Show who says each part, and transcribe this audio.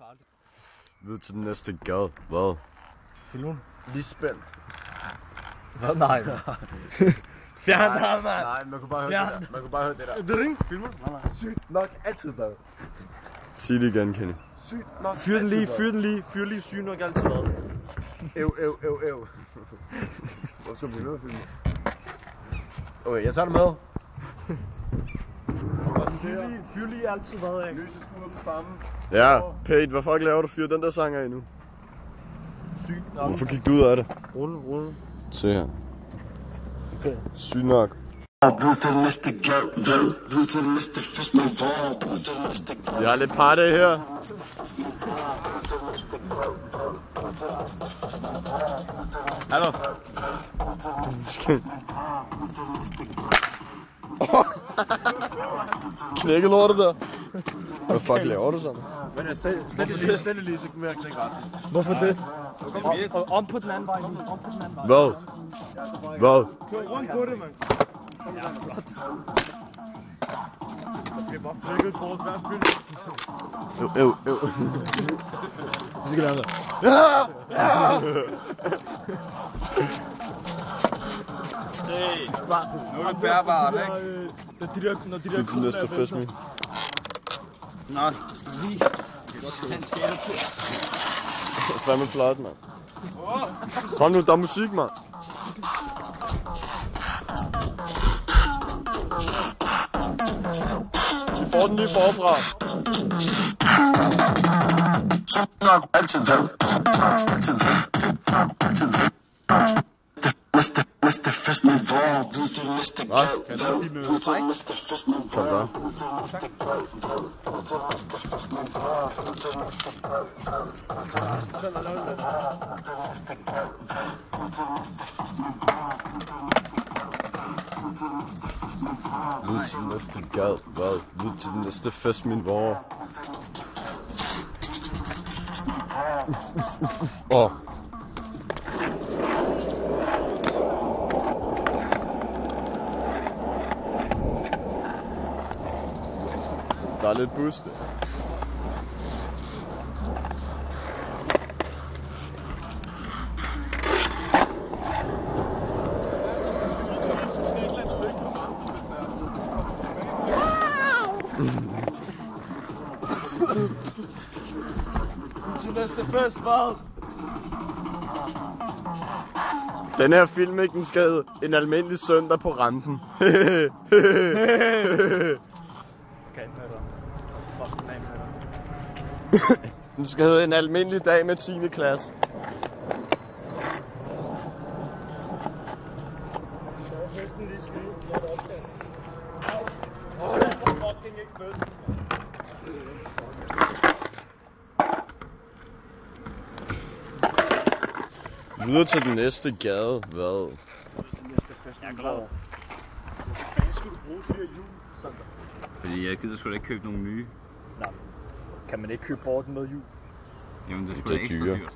Speaker 1: farligt.
Speaker 2: Ved til den næste gade. Hvad?
Speaker 1: Filmen?
Speaker 2: Lige spændt.
Speaker 1: Hvad? Nej. Fjern dig, mand!
Speaker 2: Nej, man kunne bare høre det der. Man kunne bare høre det der.
Speaker 1: Det er ikke filmen? Nej.
Speaker 2: Sygt nok altid bad. Sig det igen, Kenny. Sygt nok. Fyr den lige. Sygt nok altid bad. Ev. Hvor skal vi blive med, filmen? Okay, jeg tager det med.
Speaker 1: Fyr lige altid hvad, ikke?
Speaker 2: Løse skulder på farmen. Ja, Pete, hvad fuck laver du? Fyr den der sang af nu.
Speaker 1: Sygt nok.
Speaker 2: Hvorfor gik du ud af det?
Speaker 1: Rulle.
Speaker 2: Se her. Okay. Sygt nok. Vi har lidt party her.
Speaker 1: Hallo.
Speaker 2: Knække lortet der. Hvad fuck laver du sådan?
Speaker 1: Men stille lige, så kan jeg knække ret.
Speaker 2: Hvorfor det?
Speaker 1: Og om på den anden vej nu.
Speaker 2: Hvad?
Speaker 1: Kør rundt på det, mand. Jeg bliver bare flækket på hver fylde.
Speaker 2: Øv.
Speaker 1: Så skal det andre. Se, nu er det bærbart, ikke? Når de der
Speaker 2: Til næste fest med.
Speaker 1: Nå, det skal lige. Det kan godt tage en skatertur.
Speaker 2: Det er fandme flot, mand. Kom nu, der er musik, mand. Vi får den lige forfra.
Speaker 3: Næste fest med hvor du til næste
Speaker 2: Hvad? Kan du give noget?
Speaker 3: næste fest med
Speaker 2: Kom der. Lyd til den næste gad. Hvad? Lyd til den næste fest, min vor. Åh. Der er lidt bus.
Speaker 1: Til næste fest, hvad?
Speaker 2: Den her film ikke den skal en almindelig søndag på rampen. Den skal hedde en almindelig dag med 10. klasse. Videre til den næste gade. Hvad?
Speaker 1: Jeg er glad. Hvad skal du bruge til jul, Sander?
Speaker 4: Fordi jeg gider sgu da ikke købe nogle nye.
Speaker 1: Nej. Kan man ikke købe borden med jul?
Speaker 4: Jamen det er sgu da ekstra dyrt.